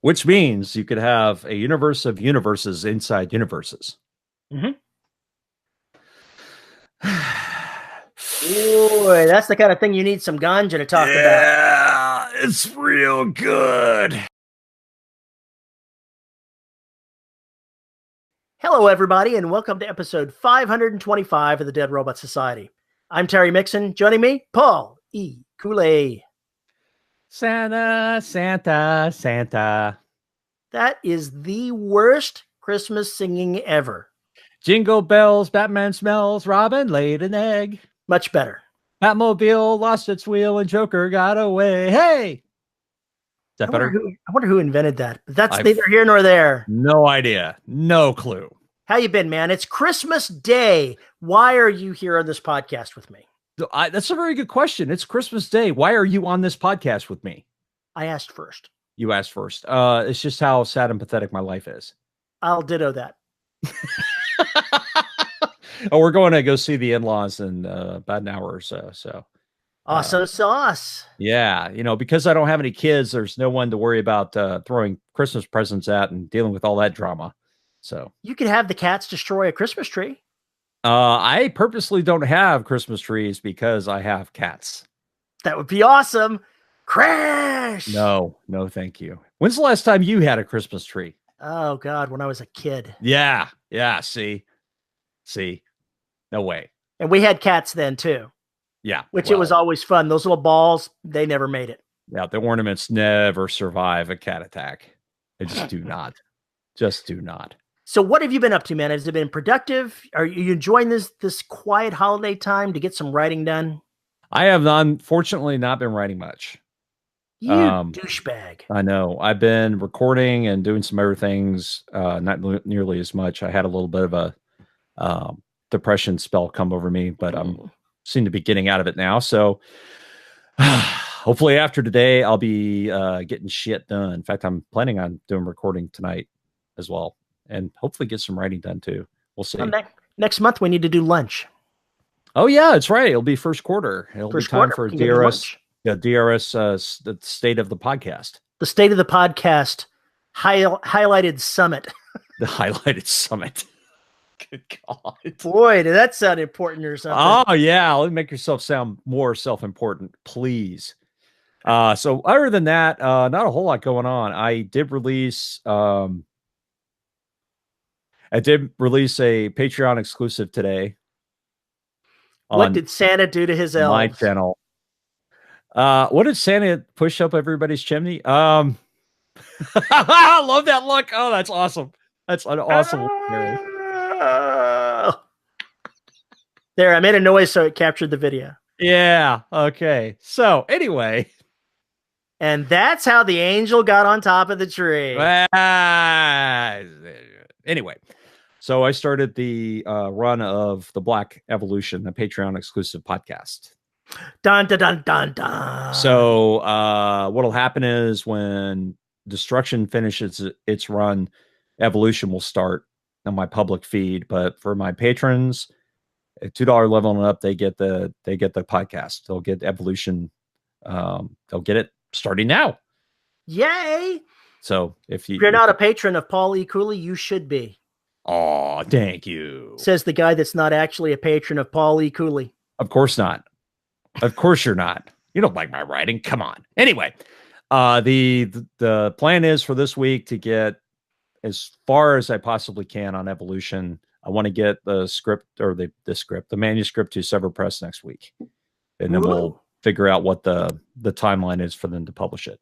which means you could have a universe of universes inside universes. Mm-hmm. Boy, that's the kind of thing you need some ganja to talk about. Yeah, it's real good. Hello, everybody, and welcome to episode 525 of the Dead Robot Society. I'm Terry Mixon. Joining me, Paul E. Kool-Aid. Santa, Santa, Santa. That is the worst Christmas singing ever. Jingle bells, Batman smells, Robin laid an egg. Much better. Batmobile lost its wheel and Joker got away. Hey! Is that better? I wonder who invented that. But that's neither here nor there. No idea. No clue. How you been, man? It's Christmas Day. Why are you here on this podcast with me? That's a very good question. It's Christmas Day. Why are you on this podcast with me? I asked first. You asked first. It's just how sad and pathetic my life is. I'll ditto that. Oh, we're going to go see the in-laws in about an hour or so. So awesome sauce. Yeah, because I don't have any kids, there's no one to worry about throwing Christmas presents at and dealing with all that drama. So you could have the cats destroy a Christmas tree. I purposely don't have Christmas trees because I have cats. That would be awesome. Crash. No, thank you. When's the last time you had a Christmas tree? Oh God, when I was a kid. Yeah. See, no way. And we had cats then too. Yeah. Which it was always fun. Those little balls, they never made it. Yeah. The ornaments never survive a cat attack. They just do not. Just do not. So what have you been up to, man? Has it been productive? Are you enjoying this quiet holiday time to get some writing done? I have unfortunately not been writing much. You douchebag. I know. I've been recording and doing some other things, not nearly as much. I had a little bit of a depression spell come over me, but I'm seem to be getting out of it now. So hopefully after today, I'll be getting shit done. In fact, I'm planning on doing recording tonight as well, and hopefully get some writing done too. We'll see. Next month, we need to do lunch. Oh yeah, that's right. It'll be first quarter. It'll be time for DRS. Yeah, DRS, the state of the podcast. The state of the podcast highlighted summit. The highlighted summit. Good God. Boy, did that sound important or something. Oh, yeah. Let me make yourself sound more self-important, please. So other than that, not a whole lot going on. I did release a Patreon exclusive today. What did Santa do to his elves? My channel. What did Santa push up everybody's chimney? I love that look. Oh, that's awesome. That's an awesome look. There, I made a noise so it captured the video. Yeah. Okay. So anyway. And that's how the angel got on top of the tree. Anyway. So I started the run of the Black Evolution, the Patreon exclusive podcast. Dun, dun, dun, dun, dun. So what'll happen is when Destruction finishes its run, Evolution will start on my public feed. But for my patrons, at $2 level and up, they get the podcast. They'll get Evolution. They'll get it starting now. Yay! So if you're not a patron of Paul E. Cooley, you should be. Oh, thank you. Says the guy that's not actually a patron of Paul E. Cooley. Of course not. Of course you're not. You don't like my writing. Come on. Anyway, the plan is for this week to get as far as I possibly can on Evolution. I want to get the script or the manuscript to Sever Press next week. And then we'll figure out what the timeline is for them to publish it.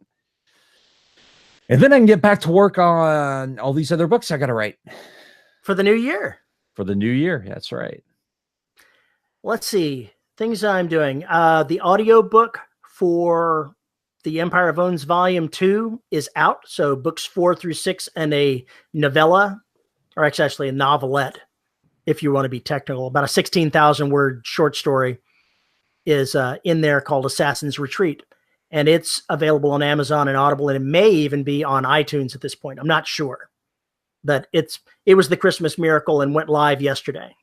And then I can get back to work on all these other books I got to write. For the new year. For the new year. That's right. Let's see. Things I'm doing. The audiobook for The Empire of Owns Volume 2 is out. So books 4 through 6 and a novella, or actually a novelette, if you want to be technical, about a 16,000 word short story is in there called Assassin's Retreat. And it's available on Amazon and Audible, and it may even be on iTunes at this point. I'm not sure. But it was the Christmas Miracle and went live yesterday.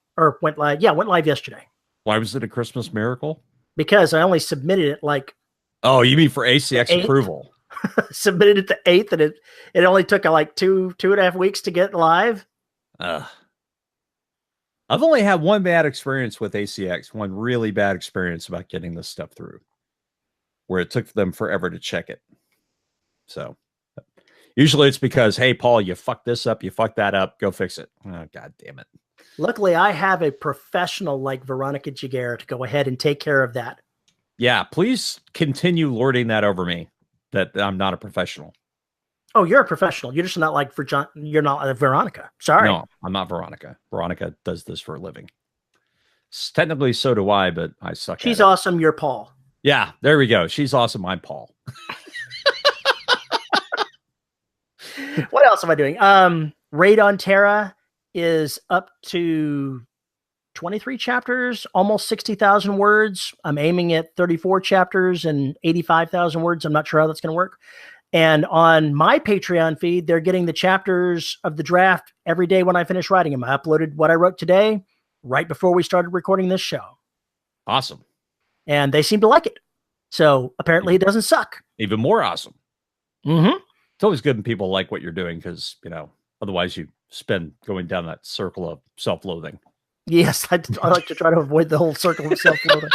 Went live yesterday. Why was it a Christmas Miracle? Because I only submitted it like... Oh, you mean for ACX approval? submitted it the 8th, and it only took like 2.5 weeks to get live. I've only had one bad experience with ACX, one really bad experience about getting this stuff through, where it took them forever to check it. So usually it's because, hey, Paul, you fucked this up, you fucked that up, go fix it. Oh, God damn it. Luckily, I have a professional like Veronica Giguere to go ahead and take care of that. Yeah, please continue lording that over me, that I'm not a professional. Oh, you're a professional. You're just not like you're not Veronica. Sorry. No, I'm not Veronica. Veronica does this for a living. Technically, so do I, but I suck at it. She's awesome. You're Paul. Yeah, there we go. She's awesome. I'm Paul. What else am I doing? Raid on Terra is up to 23 chapters, almost 60,000 words. I'm aiming at 34 chapters and 85,000 words. I'm not sure how that's going to work. And on my Patreon feed, they're getting the chapters of the draft every day when I finish writing them. I uploaded what I wrote today right before we started recording this show. Awesome. And they seem to like it. So apparently it doesn't suck. Even more awesome. Mm-hmm. It's always good when people like what you're doing because, otherwise you spend going down that circle of self-loathing. Yes, I like to try to avoid the whole circle of self-loathing.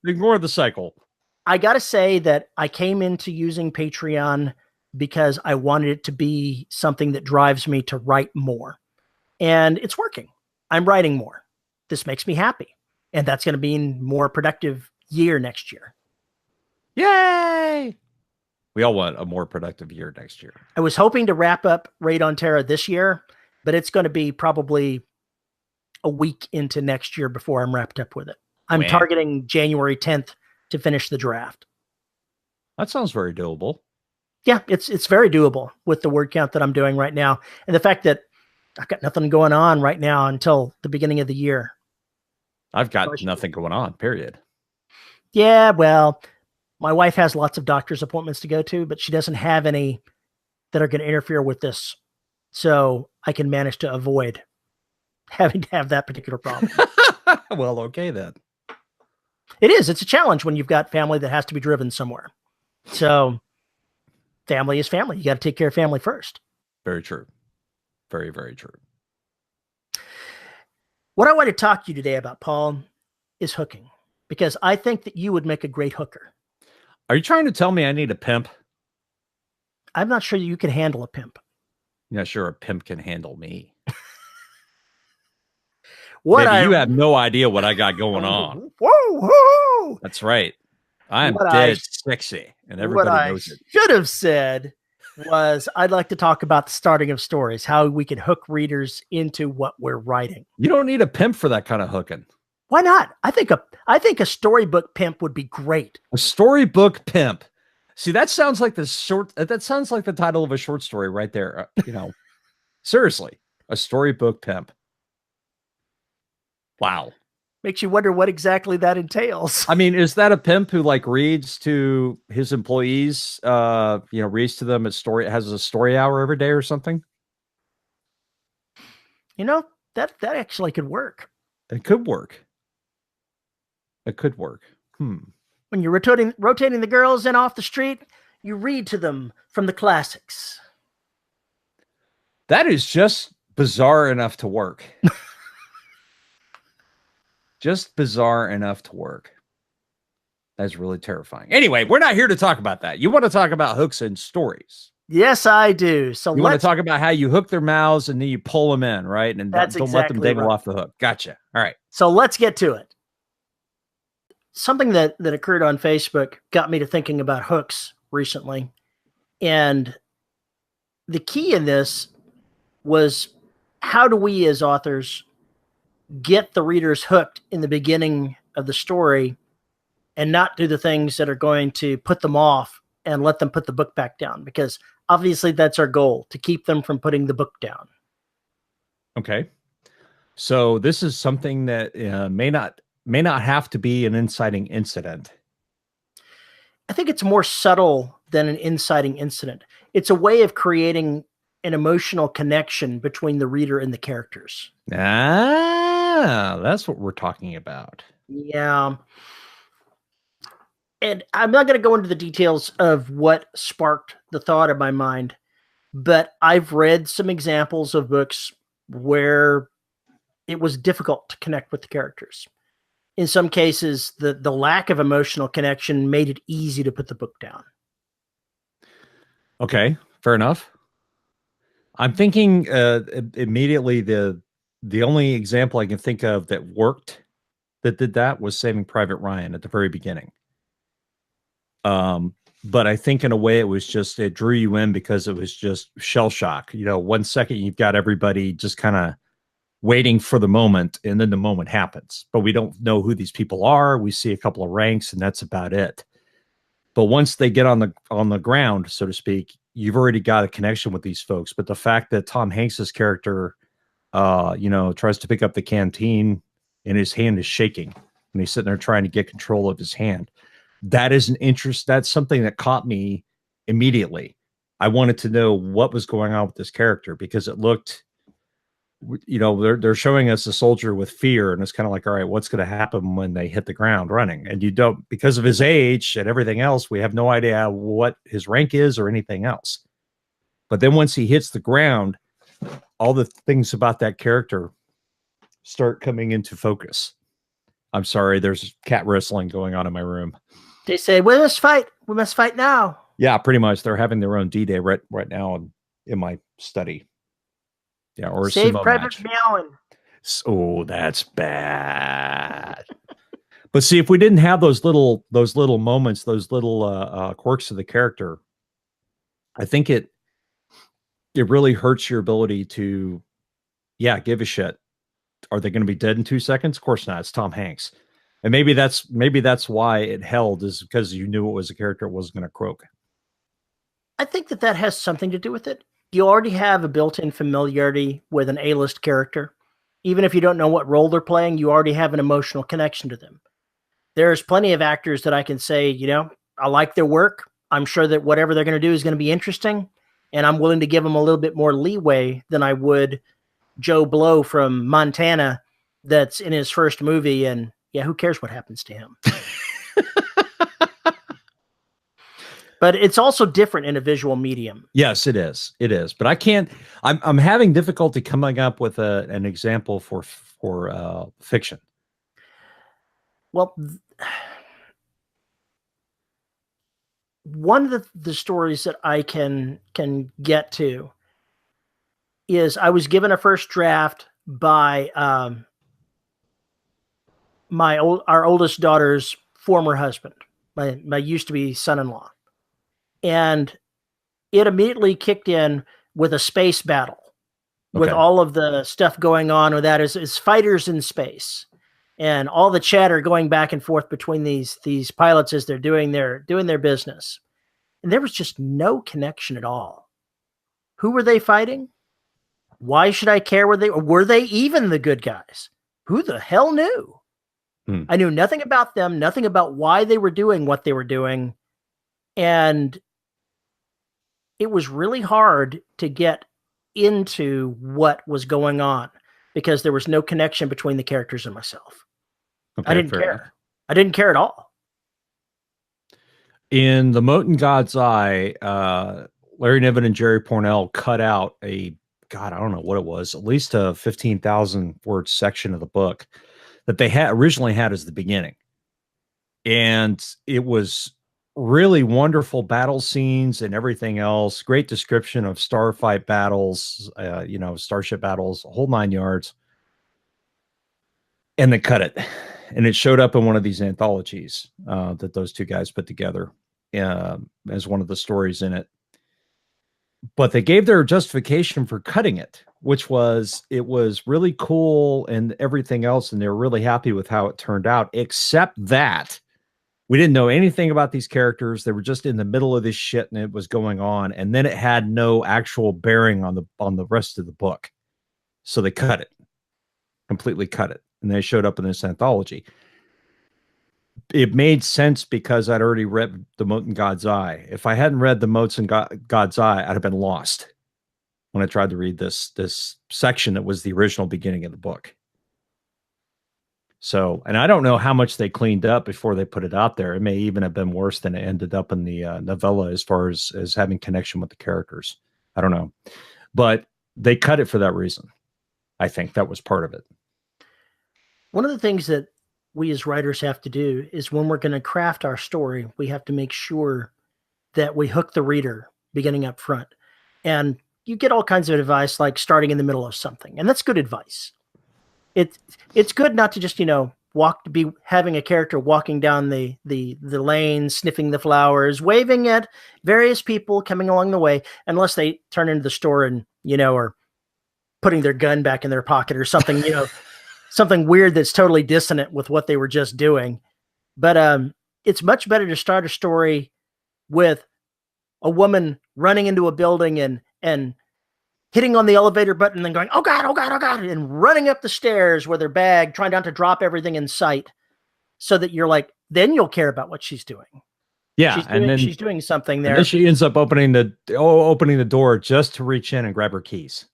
Ignore the cycle. I got to say that I came into using Patreon because I wanted it to be something that drives me to write more. And it's working. I'm writing more. This makes me happy. And that's going to be a more productive year next year. Yay! We all want a more productive year next year. I was hoping to wrap up Raid on Terra this year, but it's going to be probably a week into next year before I'm wrapped up with it. I'm targeting January 10th to finish the draft. That sounds very doable. Yeah, it's very doable with the word count that I'm doing right now. And the fact that I've got nothing going on right now until the beginning of the year. I've got nothing going on, period. Yeah, well, my wife has lots of doctor's appointments to go to, but she doesn't have any that are going to interfere with this. So I can manage to avoid having to have that particular problem. Well, okay then. It is. It's a challenge when you've got family that has to be driven somewhere. So family is family. You got to take care of family first. Very true. Very, very true. What I want to talk to you today about, Paul, is hooking, because I think that you would make a great hooker. Are you trying to tell me I need a pimp? I'm not sure you can handle a pimp. Yeah, sure. A pimp can handle me. You have no idea what I got going on. Whoa! That's right. I am dead sexy, and everybody knows it. Should have said was I'd like to talk about the starting of stories, how we can hook readers into what we're writing. You don't need a pimp for that kind of hooking. Why not? I think a storybook pimp would be great. A storybook pimp. See, that sounds like that sounds like the title of a short story right there. Seriously, a storybook pimp. Wow. Makes you wonder what exactly that entails. I mean, is that a pimp who reads to his employees, reads to them has a story hour every day or something? That actually could work. It could work. It could work. When you're rotating the girls in off the street, you read to them from the classics. That is just bizarre enough to work. Just bizarre enough to work. That's really terrifying. Anyway, we're not here to talk about that. You want to talk about hooks and stories. Yes, I do. So you want to talk about how you hook their mouths and then you pull them in, right? And don't let them dangle off the hook. Gotcha. All right. So let's get to it. Something that occurred on Facebook got me to thinking about hooks recently. And the key in this was, how do we as authors get the readers hooked in the beginning of the story and not do the things that are going to put them off and let them put the book back down? Because obviously that's our goal, to keep them from putting the book down. Okay. So this is something that may not have to be an inciting incident. I think it's more subtle than an inciting incident. It's a way of creating an emotional connection between the reader and the characters. That's what we're talking about. Yeah. And I'm not going to go into the details of what sparked the thought in my mind, but I've read some examples of books where it was difficult to connect with the characters. In some cases, the lack of emotional connection made it easy to put the book down. Okay, fair enough. I'm thinking immediately the only example I can think of that worked that did that was Saving Private Ryan at the very beginning. But I think in a way it drew you in because it was just shell shock. You know, 1 second you've got everybody just kind of waiting for the moment, and then the moment happens. But we don't know who these people are. We see a couple of ranks, and that's about it. But once they get on the ground, so to speak, you've already got a connection with these folks. But the fact that Tom Hanks's character, tries to pick up the canteen and his hand is shaking, and he's sitting there trying to get control of his hand. That is an interest. That's something that caught me immediately. I wanted to know what was going on with this character because it looked, they're showing us a soldier with fear, and it's kind of like, all right, what's going to happen when they hit the ground running? And you don't, because of his age and everything else, we have no idea what his rank is or anything else. But then once he hits the ground, all the things about that character start coming into focus. I'm sorry, there's cat wrestling going on in my room. They say, we must fight. We must fight now. Yeah, pretty much. They're having their own D-Day right now in my study. Yeah, or Save sumo Private match. Meowen. Oh, that's bad. But see, if we didn't have those little moments, those little quirks of the character, I think it really hurts your ability to, give a shit. Are they going to be dead in 2 seconds? Of course not. It's Tom Hanks. And maybe that's why it held, is because you knew it was a character that wasn't going to croak. I think that has something to do with it. You already have a built-in familiarity with an A-list character. Even if you don't know what role they're playing, you already have an emotional connection to them. There's plenty of actors that I can say, I like their work. I'm sure that whatever they're going to do is going to be interesting. And I'm willing to give them a little bit more leeway than I would Joe Blow from Montana that's in his first movie. And yeah, who cares what happens to him? But it's also different in a visual medium. Yes, it is. It is. But I'm having difficulty coming up with an example for fiction. Well, one of the stories that I can get to is I was given a first draft by our oldest daughter's former husband, my used to be son-in-law. And it immediately kicked in with a space battle, with all of the stuff going on with that is fighters in space and all the chatter going back and forth between these pilots as they're doing their business. And there was just no connection at all. Who were they fighting? Why should I care? Were they even the good guys? Who the hell knew? I knew nothing about them, nothing about why they were doing what they were doing. And it was really hard to get into what was going on because there was no connection between the characters and myself. I didn't care. Enough. I didn't care at all. In The Mote in God's Eye, Larry Niven and Jerry Pournelle cut out I don't know what it was, at least a 15,000 word section of the book that they originally had as the beginning. And it was really wonderful battle scenes and everything else. Great description of starfight battles, starship battles, a whole 9 yards. And they cut it. And it showed up in one of these anthologies that those two guys put together as one of the stories in it. But they gave their justification for cutting it, which was it was really cool and everything else. And they were really happy with how it turned out, except that we didn't know anything about these characters. They were just in the middle of this shit and it was going on. And then it had no actual bearing on the rest of the book. So they cut it, completely cut it. And they showed up in this anthology. It made sense because I'd already read The Mote in God's Eye. If I hadn't read The Mote in God's Eye, I'd have been lost when I tried to read this section that was the original beginning of the book. So, and I don't know how much they cleaned up before they put it out there. It may even have been worse than it ended up in the novella as far as having connection with the characters. I don't know, but they cut it for that reason. I think that was part of it. One of the things that we as writers have to do is when we're going to craft our story, we have to make sure that we hook the reader beginning up front. And you get all kinds of advice like starting in the middle of something. And that's good advice. It's good not to just, be having a character walking down the lane, sniffing the flowers, waving at various people coming along the way, unless they turn into the store and, are putting their gun back in their pocket or something, something weird that's totally dissonant with what they were just doing. But it's much better to start a story with a woman running into a building and hitting on the elevator button and then going, oh God, oh God, oh God, and running up the stairs with her bag, trying not to drop everything in sight, so that you're like, then you'll care about what she's doing. Yeah. She's doing something there. And then she ends up opening the door just to reach in and grab her keys.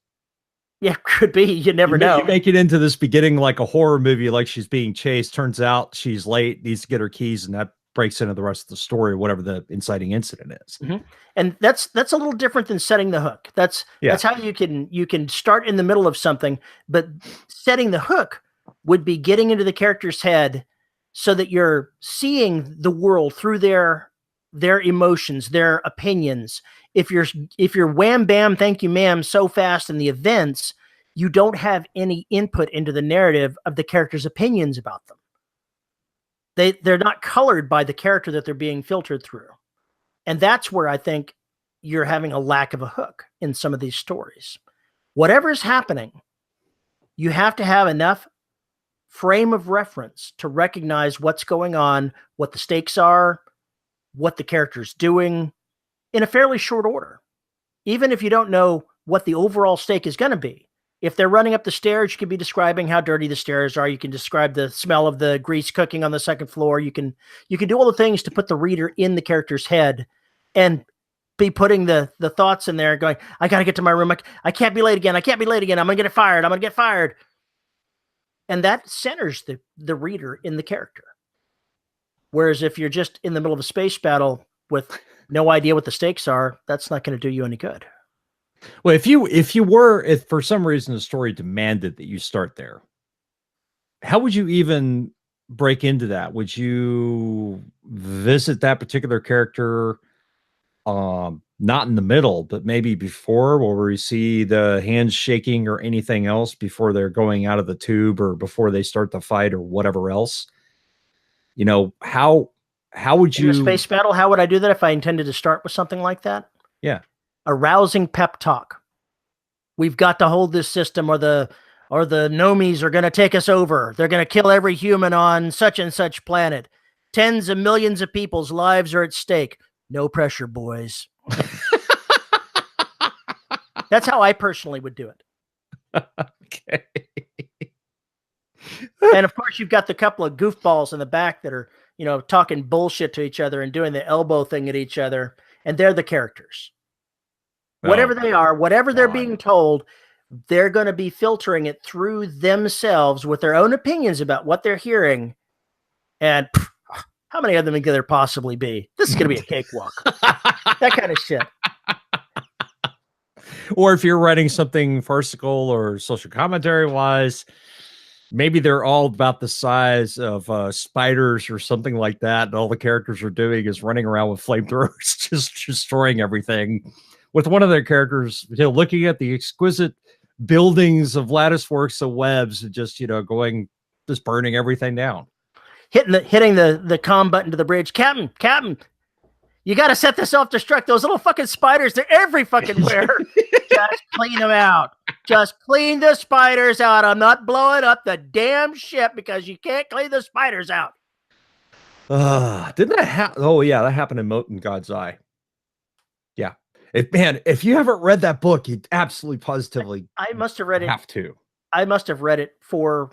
Yeah, could be. You never know. You make it into this beginning like a horror movie, like she's being chased. Turns out she's late, needs to get her keys, and that breaks into the rest of the story, whatever the inciting incident is. Mm-hmm. And that's a little different than setting the hook. That's how you can start in the middle of something, but setting the hook would be getting into the character's head so that you're seeing the world through their emotions, their opinions. If you're wham bam, thank you ma'am so fast in the events, you don't have any input into the narrative of the character's opinions about them. They're not colored by the character that they're being filtered through. And that's where I think you're having a lack of a hook in some of these stories. Whatever's happening, you have to have enough frame of reference to recognize what's going on, what the stakes are, what the character's doing in a fairly short order. Even if you don't know what the overall stake is going to be. If they're running up the stairs, you can be describing how dirty the stairs are. You can describe the smell of the grease cooking on the second floor. You can do all the things to put the reader in the character's head and be putting the thoughts in there going, I got to get to my room. I can't be late again. I can't be late again. I'm going to get fired. I'm going to get fired. And that centers the reader in the character. Whereas if you're just in the middle of a space battle with no idea what the stakes are, that's not going to do you any good. Well, if for some reason the story demanded that you start there, how would you even break into that? Would you visit that particular character, not in the middle, but maybe before, where we see the hands shaking or anything else before they're going out of the tube or before they start the fight or whatever else? How would you... In a space battle, how would I do that if I intended to start with something like that? Yeah. A rousing pep talk. We've got to hold this system or the Nomies are going to take us over. They're going to kill every human on such and such planet. Tens of millions of people's lives are at stake. No pressure, boys. That's how I personally would do it. Okay. And of course, you've got the couple of goofballs in the back that are, talking bullshit to each other and doing the elbow thing at each other. And they're the characters. Whatever they are, whatever they're being told, they're going to be filtering it through themselves with their own opinions about what they're hearing. And how many of them can there possibly be? This is going to be a cakewalk. That kind of shit. Or if you're writing something farcical or social commentary wise, maybe they're all about the size of spiders or something like that. And all the characters are doing is running around with flamethrowers, just destroying everything. With one of their characters, looking at the exquisite buildings of lattice works of webs and just, just burning everything down. Hitting the comm button to the bridge. Captain, you got to set the self-destruct. Those little fucking spiders, they're every fucking where. Just clean them out. Just clean the spiders out. I'm not blowing up the damn ship because you can't clean the spiders out. Didn't that happen? Oh, yeah, that happened in Mote in God's Eye. Yeah. If you haven't read that book, you absolutely positively I must have read it. Have to. I must have read it 4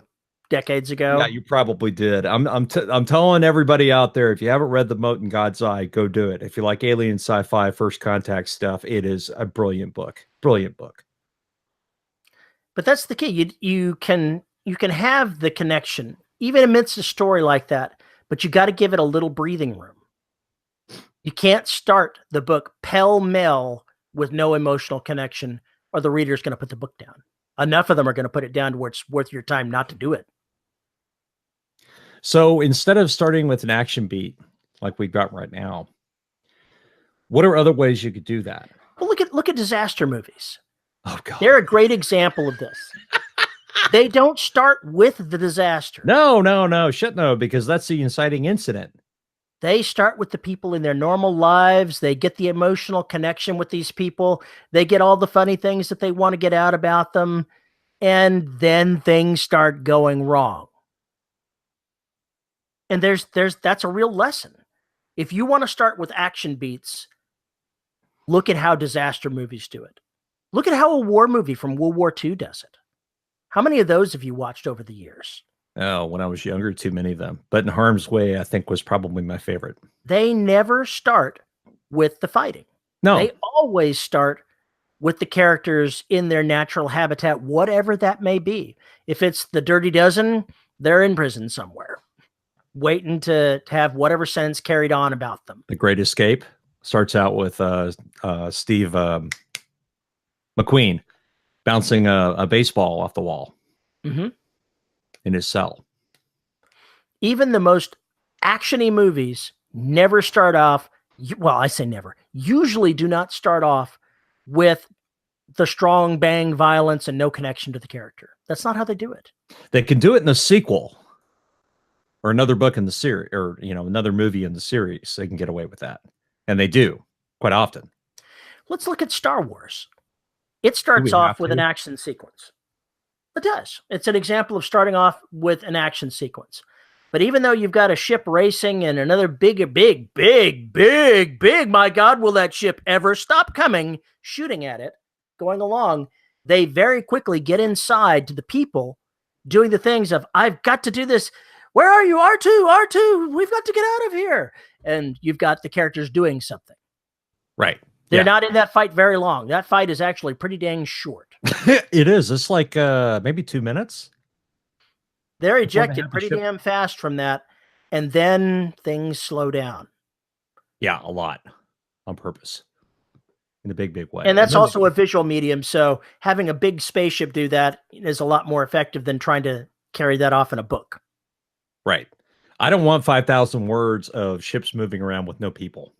decades ago. Yeah, you probably did. I'm telling everybody out there, if you haven't read The Mote in God's Eye, go do it. If you like alien sci-fi, first contact stuff, it is a brilliant book. Brilliant book. But that's the key. You can have the connection even amidst a story like that, but you got to give it a little breathing room. You can't start the book pell-mell with no emotional connection, or the reader's going to put the book down. Enough of them are going to put it down to where it's worth your time not to do it. So instead of starting with an action beat like we've got right now, what are other ways you could do that? Well, look at disaster movies. Oh God, they're a great example of this. They don't start with the disaster. No, shit, no, because that's the inciting incident. They start with the people in their normal lives. They get the emotional connection with these people. They get all the funny things that they want to get out about them. And then things start going wrong. And that's a real lesson. If you want to start with action beats, look at how disaster movies do it. Look at how a war movie from World War II does it. How many of those have you watched over the years? Oh, when I was younger, too many of them. But In Harm's Way, I think, was probably my favorite. They never start with the fighting. No. They always start with the characters in their natural habitat, whatever that may be. If it's the Dirty Dozen, they're in prison somewhere, waiting to have whatever sentence carried on about them. The Great Escape starts out with Steve McQueen bouncing a baseball off the wall in his cell. Even the most action-y movies never start off, well, I say never, usually do not start off with the strong bang violence and no connection to the character. That's not how they do it. They can do it in a sequel or another book in the series, or another movie in the series. They can get away with that, and they do quite often. Let's look at Star Wars. It starts off with an action sequence. It does. It's an example of starting off with an action sequence. But even though you've got a ship racing and another big, my God, will that ship ever stop coming, shooting at it, going along, they very quickly get inside to the people doing the things of, I've got to do this. Where are you? R2, we've got to get out of here. And you've got the characters doing something. Right. They're not in that fight very long. That fight is actually pretty dang short. It is. It's like maybe 2 minutes. They're ejected pretty damn fast from that. And then things slow down. Yeah, a lot on purpose. In a big way. And that's also a visual medium. So having a big spaceship do that is a lot more effective than trying to carry that off in a book. Right. I don't want 5,000 words of ships moving around with no people.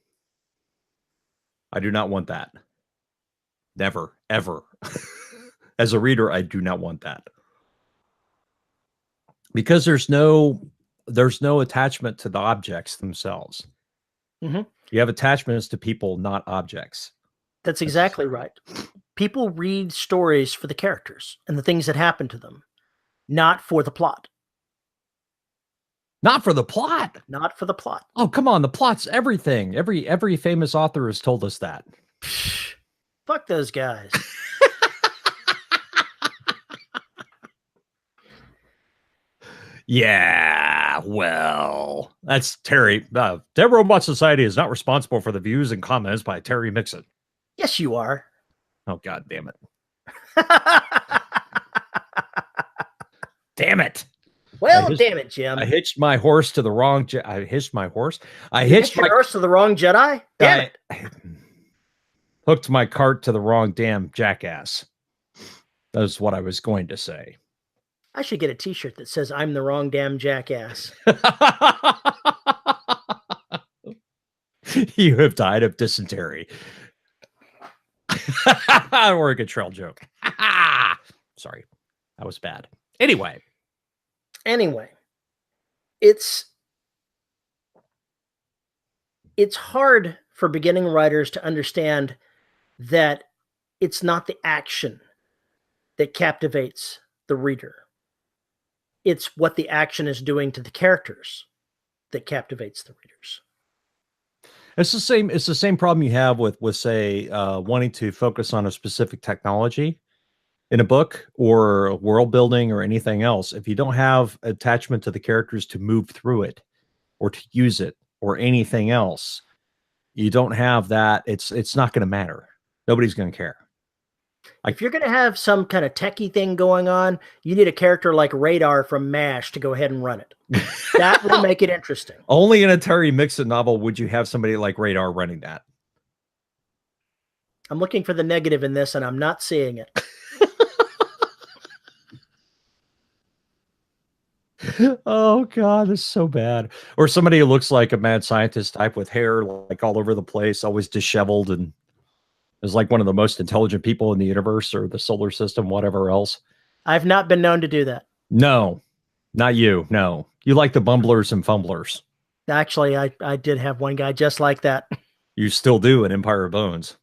I do not want that. Never, ever. As a reader, I do not want that. Because there's no attachment to the objects themselves. You have attachments to people, not objects. That's exactly right. People read stories for the characters and the things that happen to them, not for the plot. Not for the plot. Not for the plot. Oh, come on. The plot's everything. Every famous author has told us that. Fuck those guys. Yeah, well, that's Terry. Dead Robot Society is not responsible for the views and comments by Terry Mixon. Yes, you are. Oh, God damn it. Damn it. Well, damn it, Jim. I hitched my horse to the wrong... I hitched my horse? I hitched my horse to the wrong Jedi? Damn it. Hooked my cart to the wrong damn jackass. That's what I was going to say. I should get a t-shirt that says, I'm the wrong damn jackass. You have died of dysentery. Or a Cottrell joke. Sorry. That was bad. Anyway, it's hard for beginning writers to understand that it's not the action that captivates the reader. It's what the action is doing to the characters that captivates the readers. It's the same problem you have with say, wanting to focus on a specific technology in a book or world building or anything else. If you don't have attachment to the characters to move through it or to use it or anything else, you don't have that. It's not going to matter. Nobody's going to care. If you're going to have some kind of techie thing going on, you need a character like Radar from MASH to go ahead and run it. That will make it interesting. Only in a Terry Mixon novel would you have somebody like Radar running that. I'm looking for the negative in this, and I'm not seeing it. Oh God, this is so bad. Or somebody who looks like a mad scientist type with hair like all over the place, always disheveled, and is like one of the most intelligent people in the universe or the solar system, whatever else. I've not been known to do that. No, not you. No, you like the bumblers and fumblers. Actually, I did have one guy just like that. You still do in Empire of Bones.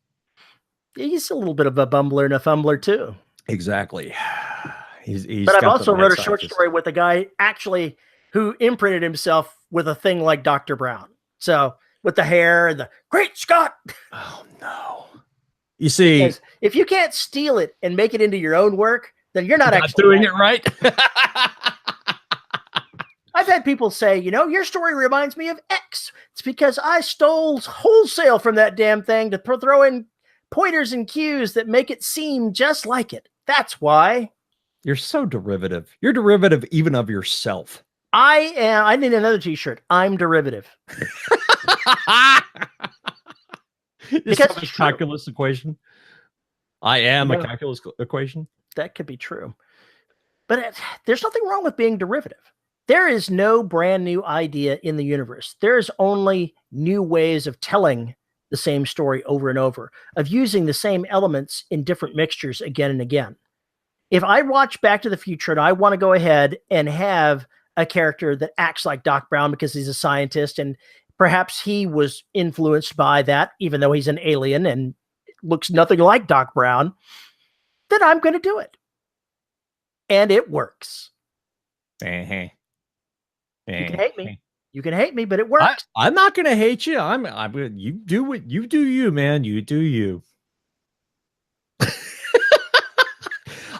He's a little bit of a bumbler and a fumbler too. Exactly. He's but I've also wrote a short story with a guy actually who imprinted himself with a thing like Dr. Brown. So with the hair and the Great Scott. Oh no. You see, because if you can't steal it and make it into your own work, then you're not actually doing it right. I've had people say, your story reminds me of X. It's because I stole wholesale from that damn thing to throw in pointers and cues that make it seem just like it. That's why. You're so derivative. You're derivative even of yourself. I am. I need another t-shirt. I'm derivative. Because it's a calculus equation. I am a calculus equation. That could be true. But there's nothing wrong with being derivative. There is no brand new idea in the universe. There's only new ways of telling the same story over and over, of using the same elements in different mixtures again and again. If I watch Back to the Future and I want to go ahead and have a character that acts like Doc Brown because he's a scientist and perhaps he was influenced by that, even though he's an alien and looks nothing like Doc Brown, then I'm going to do it. And it works. Uh-huh. You can hate me. You can hate me, but it works. I'm not going to hate you. You do what you do, you man. You do you.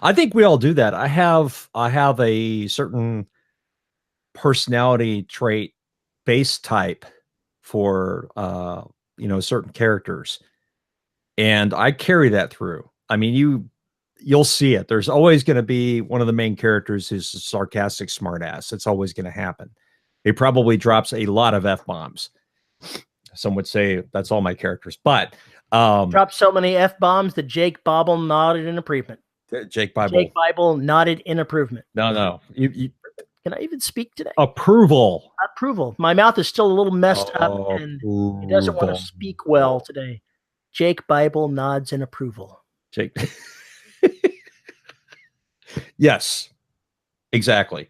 I think we all do that. I have a certain personality trait base type for certain characters, and I carry that through. I mean, you'll see it. There's always going to be one of the main characters who's a sarcastic smartass. It's always going to happen. He probably drops a lot of F-bombs. Some would say that's all my characters, but dropped so many F-bombs that Jake Bible nodded in improvement. Jake Bible nodded in improvement. No. You can I even speak today? Approval. My mouth is still a little messed up and it doesn't want to speak well today. Jake Bible nods in approval. Jake. Yes, exactly.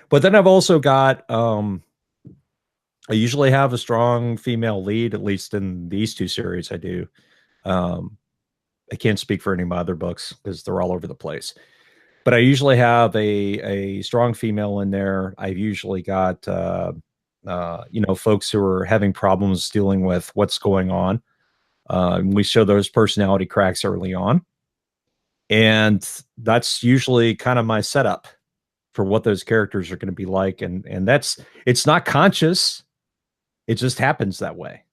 But then I've also got, I usually have a strong female lead, at least in these two series I do. I can't speak for any of my other books because they're all over the place. But I usually have a strong female in there. I've usually got, folks who are having problems dealing with what's going on. We show those personality cracks early on. And that's usually kind of my setup for what those characters are going to be like. And it's not conscious. It just happens that way.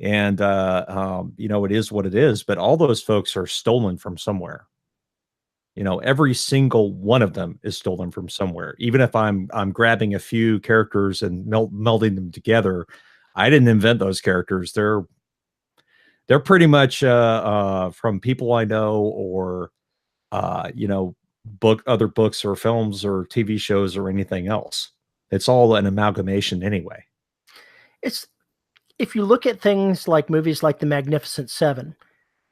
And, it is what it is, but all those folks are stolen from somewhere. Every single one of them is stolen from somewhere. Even if I'm grabbing a few characters and melding them together, I didn't invent those characters. They're pretty much from people I know or, other books or films or TV shows or anything else. It's all an amalgamation anyway. If you look at things like movies like The Magnificent Seven,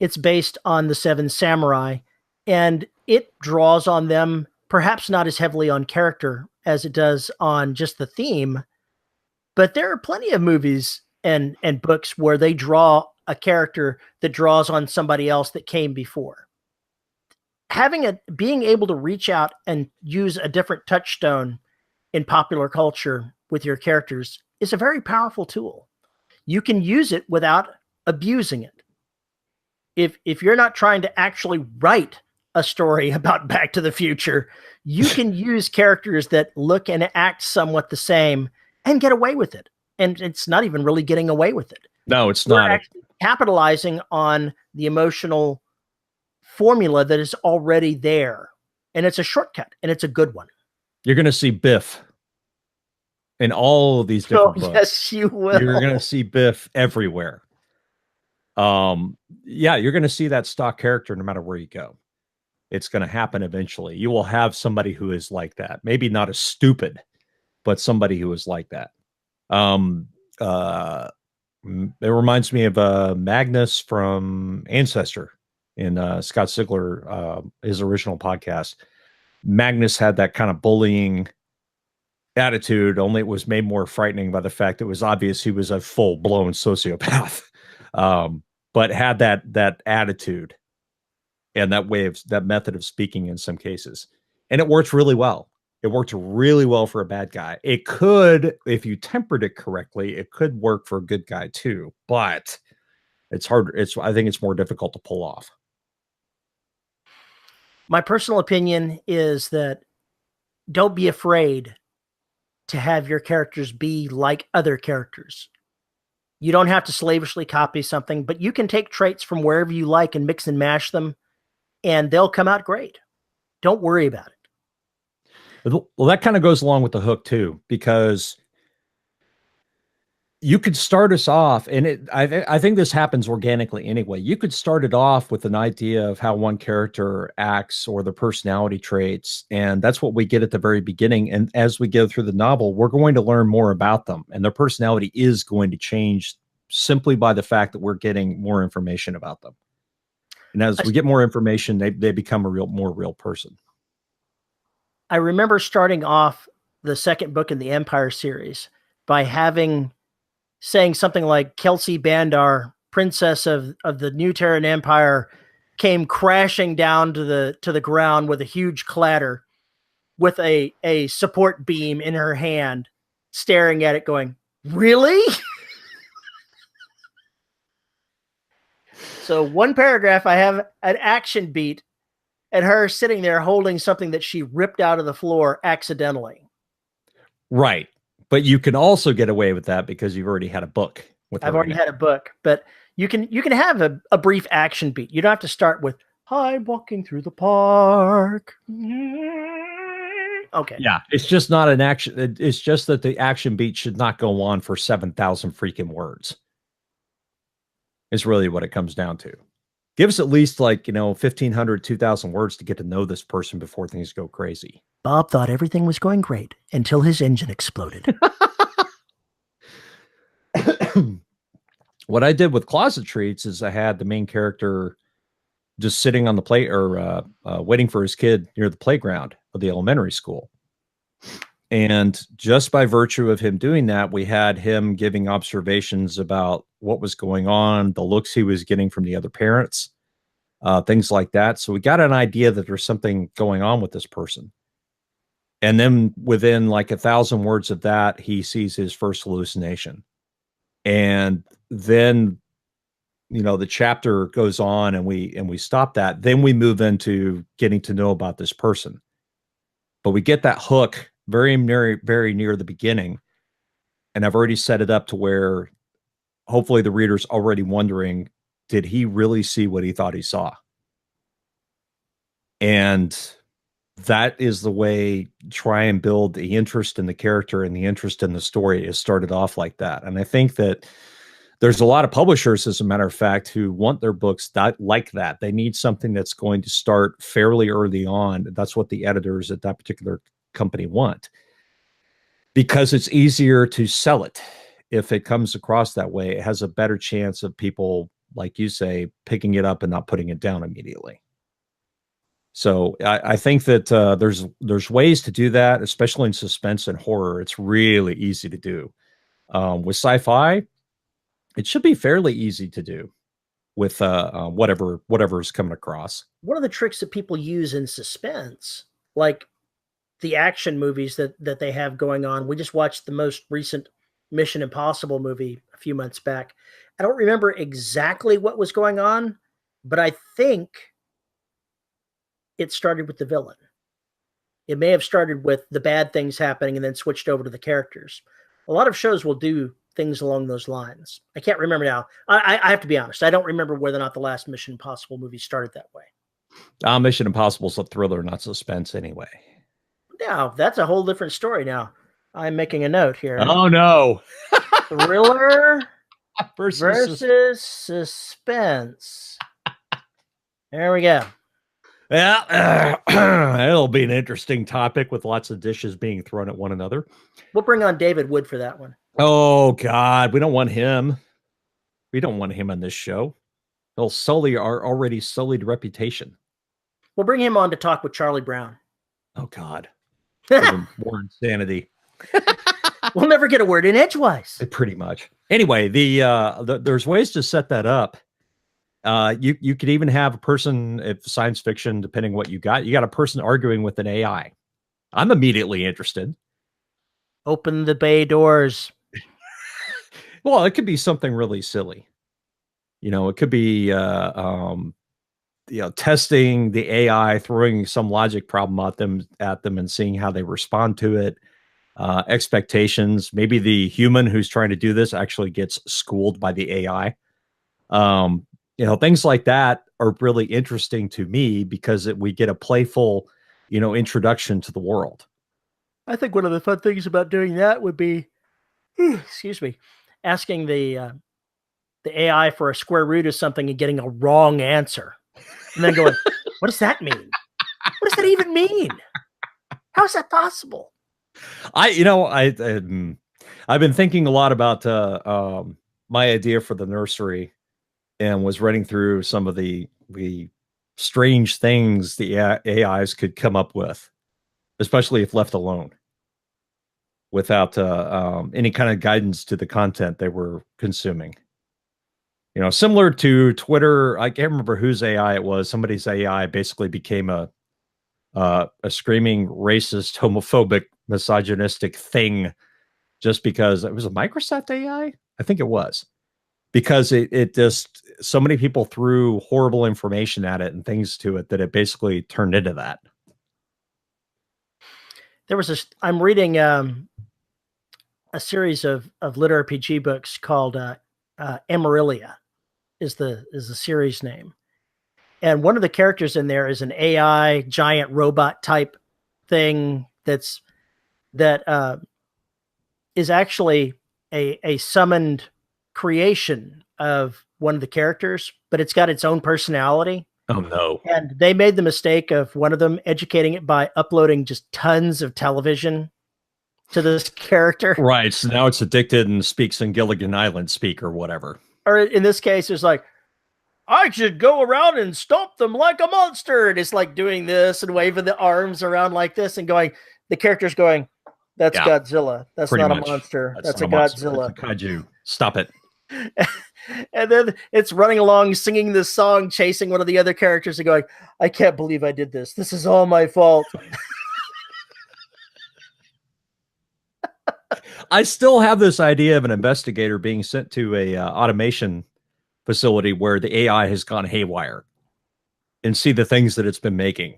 it's based on the Seven Samurai, and it draws on them, perhaps not as heavily on character as it does on just the theme, but there are plenty of movies and books where they draw a character that draws on somebody else that came before. Being able to reach out and use a different touchstone in popular culture with your characters is a very powerful tool. You can use it without abusing it. If you're not trying to actually write a story about Back to the Future, you can use characters that look and act somewhat the same and get away with it. And it's not even really getting away with it. No, it's We're not. Actually capitalizing on the emotional formula that is already there, and it's a shortcut, and it's a good one. You're going to see Biff in all of these different books. Yes, you will. You're going to see Biff everywhere. Yeah, you're going to see that stock character no matter where you go. It's going to happen eventually. You will have somebody who is like that. Maybe not as stupid, but somebody who is like that. It reminds me of Magnus from Ancestor in Scott Sigler, his original podcast. Magnus had that kind of bullying attitude, only it was made more frightening by the fact it was obvious he was a full-blown sociopath, but had that attitude and that method of speaking in some cases. And it worked really well. It worked really well for a bad guy. It could, if you tempered it correctly, it could work for a good guy too, but it's hard. I think it's more difficult to pull off. My personal opinion is that don't be afraid to have your characters be like other characters. You don't have to slavishly copy something, but you can take traits from wherever you like and mix and mash them, and they'll come out great. Don't worry about it. Well, that kind of goes along with the hook too, because you could start us off, and I think this happens organically anyway. You could start it off with an idea of how one character acts or the personality traits, and that's what we get at the very beginning. And as we go through the novel, we're going to learn more about them, and their personality is going to change simply by the fact that we're getting more information about them. And as we get more information, they become a more real person. I remember starting off the second book in the Empire series by saying something like Kelsey Bandar, princess of the New Terran Empire, came crashing down to the ground with a huge clatter, with a support beam in her hand, staring at it, going, "Really?" So one paragraph, I have an action beat and her sitting there holding something that she ripped out of the floor accidentally. Right. But you can also get away with that because you've already had a book. I've already had a book, but you can have a brief action beat. You don't have to start with, "I'm walking through the park." Okay. Yeah, it's just not an action. It's just that the action beat should not go on for 7,000 freaking words. Is really what it comes down to. Give us at least 1,500, 2,000 words to get to know this person before things go crazy. Bob thought everything was going great until his engine exploded. What I did with Closet Treats is I had the main character just sitting on the play or waiting for his kid near the playground of the elementary school. And just by virtue of him doing that, we had him giving observations about what was going on, the looks he was getting from the other parents, things like that. So we got an idea that there's something going on with this person. And then within 1,000 words of that, he sees his first hallucination. And then, the chapter goes on and we stop that. Then we move into getting to know about this person. But we get that hook very near the beginning. And I've already set it up to where hopefully the reader's already wondering, did he really see what he thought he saw? And that is the way try and build the interest in the character and the interest in the story is started off like that. And I think that there's a lot of publishers, as a matter of fact, who want their books like that. They need something that's going to start fairly early on. That's what the editors at that particular company want, because it's easier to sell it. If it comes across that way, it has a better chance of people, like you say, picking it up and not putting it down immediately. So I think that there's ways to do that, especially in suspense and horror. It's really easy to do. With sci-fi, it should be fairly easy to do with whatever's coming across. One of the tricks that people use in suspense, like the action movies that they have going on. We just watched the most recent Mission Impossible movie a few months back. I don't remember exactly what was going on, but I think it started with the villain. It may have started with the bad things happening and then switched over to the characters. A lot of shows will do things along those lines. I can't remember now. I have to be honest. I don't remember whether or not the last Mission Impossible movie started that way. Mission Impossible is a thriller, not suspense anyway. Now, that's a whole different story now. I'm making a note here. Oh, no. Thriller versus suspense. There we go. Yeah, it'll be an interesting topic with lots of dishes being thrown at one another. We'll bring on David Wood for that one. Oh, God. We don't want him. We don't want him on this show. He'll sully our already sullied reputation. We'll bring him on to talk with Charlie Brown. Oh, God. More insanity. We'll never get a word in edgewise. Pretty much. Anyway, there's ways to set that up. You could even have a person, if science fiction, depending what you got a person arguing with an AI. I'm immediately interested. Open the bay doors. Well, it could be something really silly. It could be testing the AI, throwing some logic problem at them and seeing how they respond to it. Expectations. Maybe the human who's trying to do this actually gets schooled by the AI. Things like that are really interesting to me because we get a playful, introduction to the world. I think one of the fun things about doing that would be, excuse me, asking the AI for a square root of something and getting a wrong answer. And then going, what does that mean? What does that even mean? How is that possible? I've been thinking a lot about my idea for the nursery, and was running through some of the strange things the AIs could come up with, especially if left alone, without any kind of guidance to the content they were consuming. Similar to Twitter. I can't remember whose AI it was. Somebody's AI basically became a screaming racist, homophobic, misogynistic thing just because it was a Microsoft AI. I think it was. Because it just, so many people threw horrible information at it and things to it that it basically turned into that. I'm reading a series of Lit RPG books called Amarillia is the series name. And one of the characters in there is an AI giant robot type thing that is actually a summoned creation of one of the characters, but it's got its own personality. Oh no. And they made the mistake of one of them educating it by uploading just tons of television to this character. Right. So now it's addicted and speaks in Gilligan Island speak or whatever. Or in this case, it's like, I should go around and stomp them like a monster. And it's like doing this and waving the arms around like this and going, the character's going, that's Godzilla. That's not a monster. That's a Godzilla. That's a kaiju. Stop it. And then it's running along singing this song, chasing one of the other characters and going, I can't believe I did this. This is all my fault. I still have this idea of an investigator being sent to a automation facility where the AI has gone haywire and see the things that it's been making.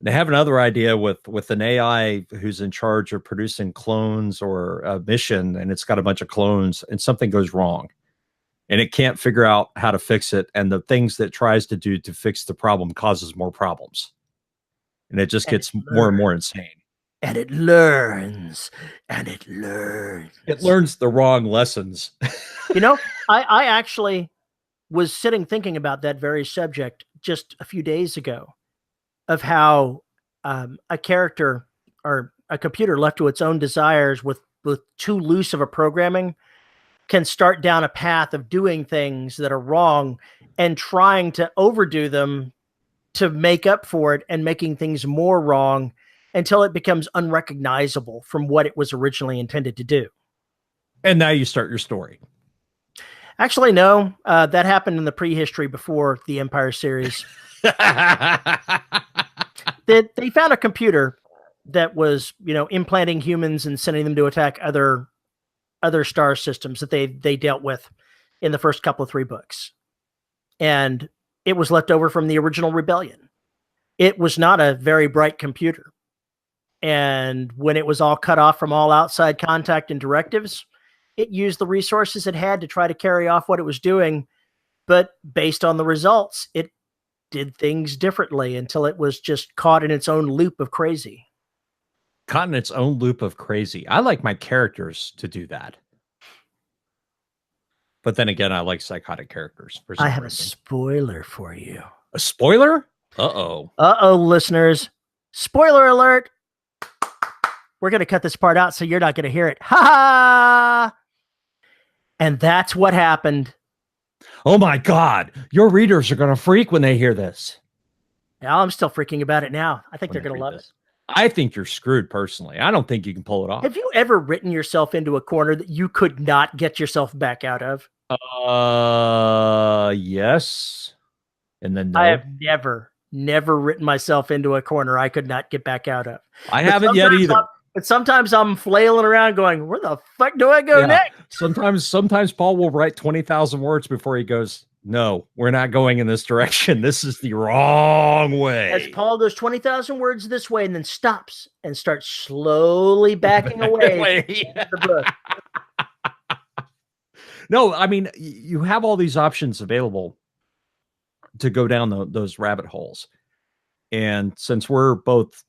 They have another idea with an AI who's in charge of producing clones or a mission, and it's got a bunch of clones and something goes wrong and it can't figure out how to fix it. And the things that it tries to do to fix the problem causes more problems. And it just gets more and more insane. And it learns and it learns. It learns the wrong lessons. I actually was sitting thinking about that very subject just a few days ago, of how a character or a computer left to its own desires with too loose of a programming can start down a path of doing things that are wrong and trying to overdo them to make up for it and making things more wrong until it becomes unrecognizable from what it was originally intended to do. And now you start your story. Actually, no, that happened in the prehistory before the Empire series. They found a computer that was, implanting humans and sending them to attack other star systems that they dealt with in the first couple of 3 books. And it was left over from the original rebellion. It was not a very bright computer. And when it was all cut off from all outside contact and directives, it used the resources it had to try to carry off what it was doing. But based on the results, it did things differently until it was just caught in its own loop of crazy. Caught in its own loop of crazy. I like my characters to do that. But then again, I like psychotic characters for some I have reason. a spoiler for you. A spoiler? Uh-oh. Uh-oh, listeners. Spoiler alert. We're going to cut this part out so you're not going to hear it. Ha ha! And that's what happened. Oh my God. Your readers are going to freak when they hear this. Yeah, I'm still freaking about it now. I think they're going to love it. I think you're screwed personally. I don't think you can pull it off. Have you ever written yourself into a corner that you could not get yourself back out of? Yes. And then no. I have never written myself into a corner I could not get back out of. I haven't yet either. But sometimes I'm flailing around going, where the fuck do I go next? Sometimes Paul will write 20,000 words before he goes, no, we're not going in this direction. This is the wrong way. As Paul goes 20,000 words this way and then stops and starts slowly backing away from the book. No, I mean, you have all these options available to go down those rabbit holes. And since we're both,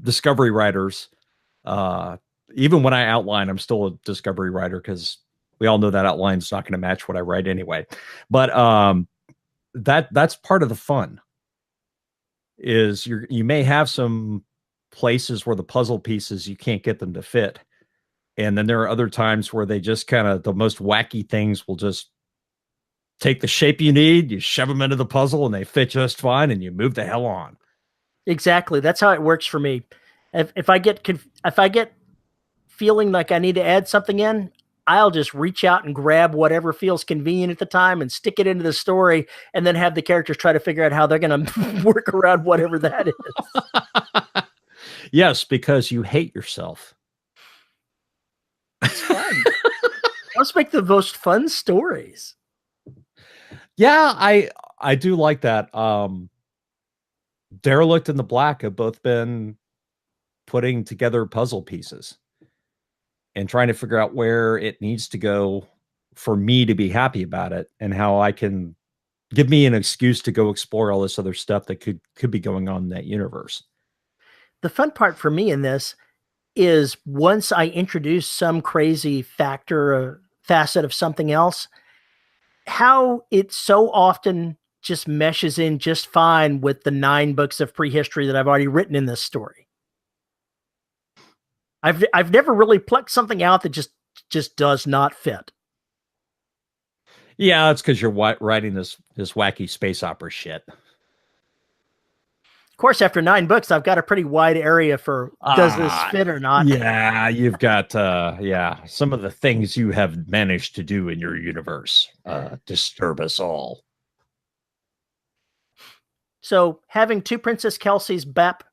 discovery writers, even when I outline, I'm still a discovery writer because we all know that outline's not going to match what I write anyway. But that's part of the fun. Is you may have some places where the puzzle pieces you can't get them to fit, and then there are other times where they just kind of the most wacky things will just take the shape you need. You shove them into the puzzle, and they fit just fine, and you move the hell on. Exactly. That's how it works for me. If I get feeling like I need to add something in, I'll just reach out and grab whatever feels convenient at the time and stick it into the story, and then have the characters try to figure out how they're going to work around whatever that is. Yes, because you hate yourself. It's fun. Let's make the most fun stories. Yeah, I do like that. Derelict and the Black have both been putting together puzzle pieces and trying to figure out where it needs to go for me to be happy about it, and how I can give me an excuse to go explore all this other stuff that could be going on in that universe. The fun part for me in this is once I introduce some crazy factor or facet of something else, how it so often just meshes in just fine with the 9 books of prehistory that I've already written in this story. I've never really plucked something out that just does not fit. Yeah, that's because you're writing this wacky space opera shit. Of course, after 9 books, I've got a pretty wide area for does this fit or not. Yeah, you've got some of the things you have managed to do in your universe disturb us all. So having 2 Princess Kelsey's bap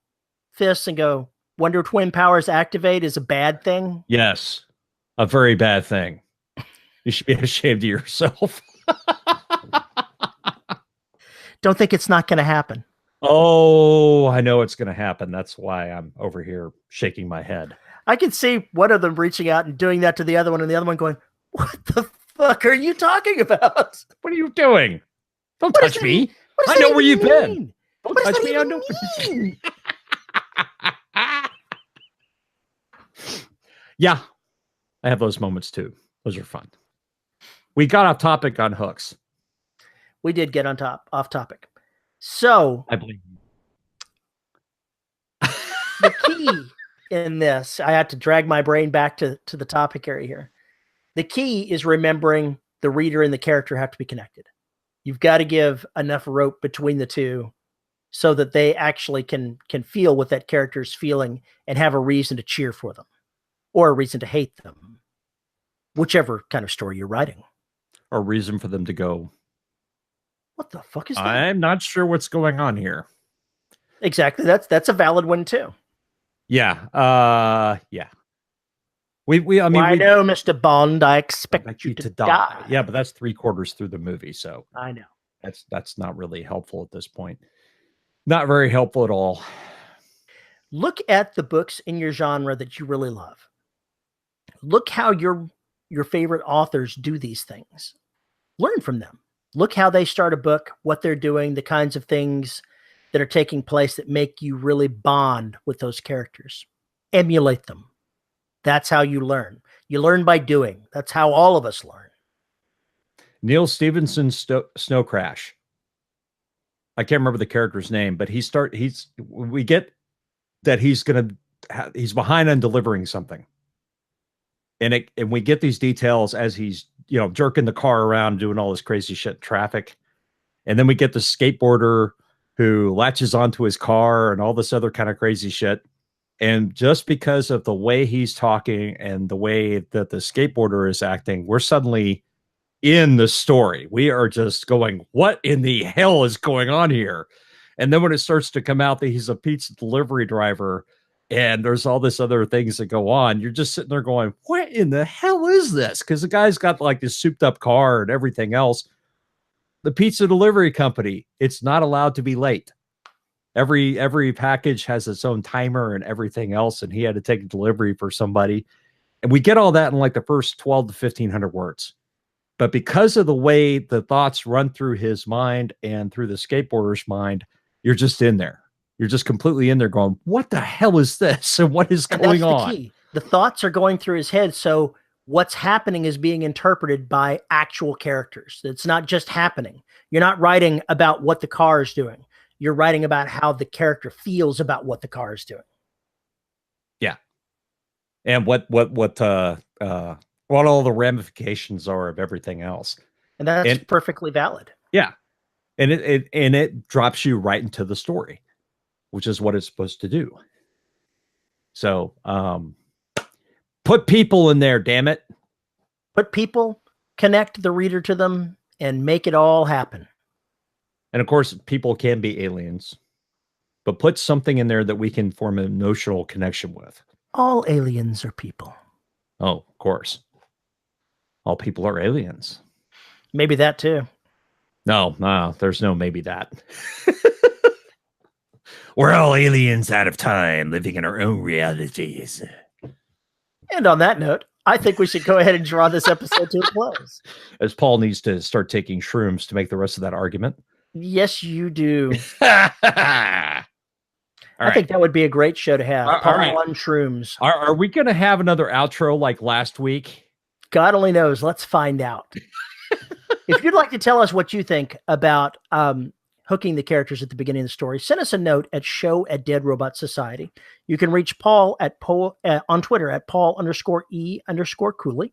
fists and go, Wonder Twin powers activate is a bad thing? Yes, a very bad thing. You should be ashamed of yourself. Don't think it's not going to happen. Oh, I know it's going to happen. That's why I'm over here shaking my head. I can see one of them reaching out and doing that to the other one, and the other one going, what the fuck are you talking about? What are you doing? Don't touch me. I know where you've been. Don't touch me. I know. Yeah, I have those moments too. Those are fun. We got off topic on hooks. We did get off topic. So I believe the key in this, I had to drag my brain back to the topic area here. The key is remembering the reader and the character have to be connected. You've got to give enough rope between the two so that they actually can feel what that character is feeling and have a reason to cheer for them or a reason to hate them, whichever kind of story you're writing. Or reason for them to go, what the fuck is that? I'm not sure what's going on here. Exactly. That's a valid one too. Yeah. Yeah. I know, Mr. Bond, I expect you to die. Yeah, but that's 3/4 through the movie, so I know. That's not really helpful at this point. Not very helpful at all. Look at the books in your genre that you really love. Look how your favorite authors do these things. Learn from them. Look how they start a book, what they're doing, the kinds of things that are taking place that make you really bond with those characters. Emulate them. That's how you learn. You learn by doing. That's how all of us learn. Neil Stephenson's Snow Crash. I can't remember the character's name, but we get that he's behind on delivering something. And we get these details as he's, jerking the car around, doing all this crazy shit in traffic. And then we get the skateboarder who latches onto his car and all this other kind of crazy shit. And just because of the way he's talking and the way that the skateboarder is acting, we're suddenly in the story. We are just going, what in the hell is going on here? And then when it starts to come out that he's a pizza delivery driver and there's all this other things that go on, you're just sitting there going, what in the hell is this? Because the guy's got like this souped up car and everything else. The pizza delivery company, it's not allowed to be late. Every package has its own timer and everything else, and he had to take a delivery for somebody. And we get all that in like the first 12 to 1,500 words. But because of the way the thoughts run through his mind and through the skateboarder's mind, you're just in there. You're just completely in there going, what the hell is this? And what is going on? The key. The thoughts are going through his head. So what's happening is being interpreted by actual characters. It's not just happening. You're not writing about what the car is doing. You're writing about how the character feels about what the car is doing. Yeah. And what all the ramifications are of everything else. And that's perfectly valid. Yeah. And it drops you right into the story, which is what it's supposed to do. So, put people in there, damn it. Put people, connect the reader to them, and make it all happen. And of course, people can be aliens, but put something in there that we can form an emotional connection with. All aliens are people. Oh, of course. All people are aliens. Maybe that too. No, there's no maybe that. We're all aliens out of time, living in our own realities. And on that note, I think we should go ahead and draw this episode to a close. As Paul needs to start taking shrooms to make the rest of that argument. Yes, you do. I think that would be a great show to have. Paul on shrooms. Are we going to have another outro like last week? God only knows. Let's find out. If you'd like to tell us what you think about hooking the characters at the beginning of the story, send us a note at show@deadrobotsociety. You can reach Paul on Twitter at Paul_E_Cooley.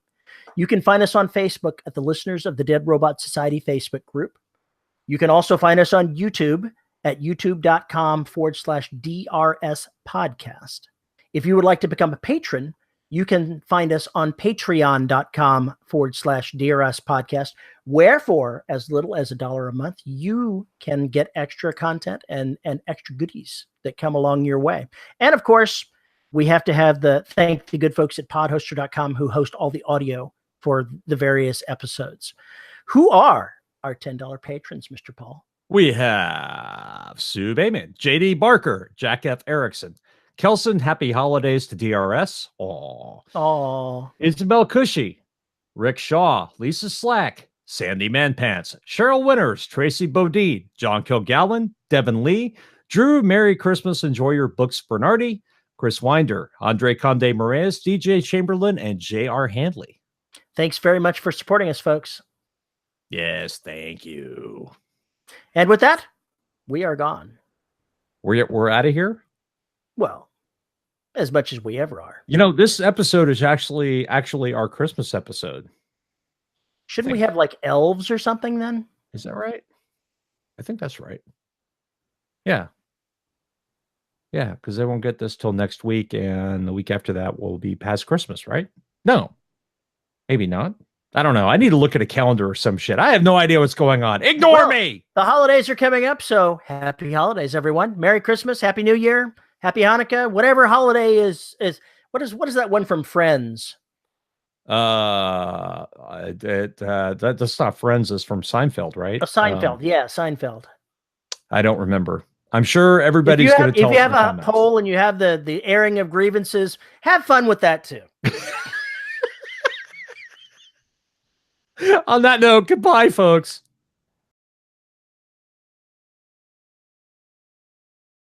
You can find us on Facebook at the Listeners of the Dead Robot Society Facebook group. You can also find us on YouTube at youtube.com/DRS podcast. If you would like to become a patron, you can find us on patreon.com/DRS podcast, where for as little as $1 a month, you can get extra content and extra goodies that come along your way. And of course, we have to thank the good folks at podhoster.com who host all the audio for the various episodes. Who are our $10 patrons, Mr. Paul? We have Sue Bayman, JD Barker, Jack F. Erickson, Kelson, happy holidays to DRS. Aww. Isabel Cushy, Rick Shaw, Lisa Slack, Sandy Manpants, Cheryl Winters, Tracy Bodine, John Kilgallen, Devin Lee, Drew, Merry Christmas, enjoy your books, Bernardi, Chris Winder, Andre Conde Moraes, DJ Chamberlain, and J.R. Handley. Thanks very much for supporting us, folks. Yes, thank you. And with that, we are gone. We're out of here? Well, as much as we ever are. This episode is actually our Christmas episode. Shouldn't we have like elves or something then? Is that right? I think that's right. Yeah. Yeah, because they won't get this till next week, and the week after that will be past Christmas, right? No. Maybe not. I don't know. I need to look at a calendar or some shit. I have no idea what's going on. Ignore me! The holidays are coming up, so happy holidays, everyone. Merry Christmas, Happy New Year, Happy Hanukkah, whatever holiday is what is that one from Friends? That's not Friends, it's from Seinfeld, right? Seinfeld, yeah, Seinfeld. I don't remember. I'm sure everybody's going to tell us. If you have a poll and you have the airing of grievances, have fun with that too. On that note, goodbye, folks.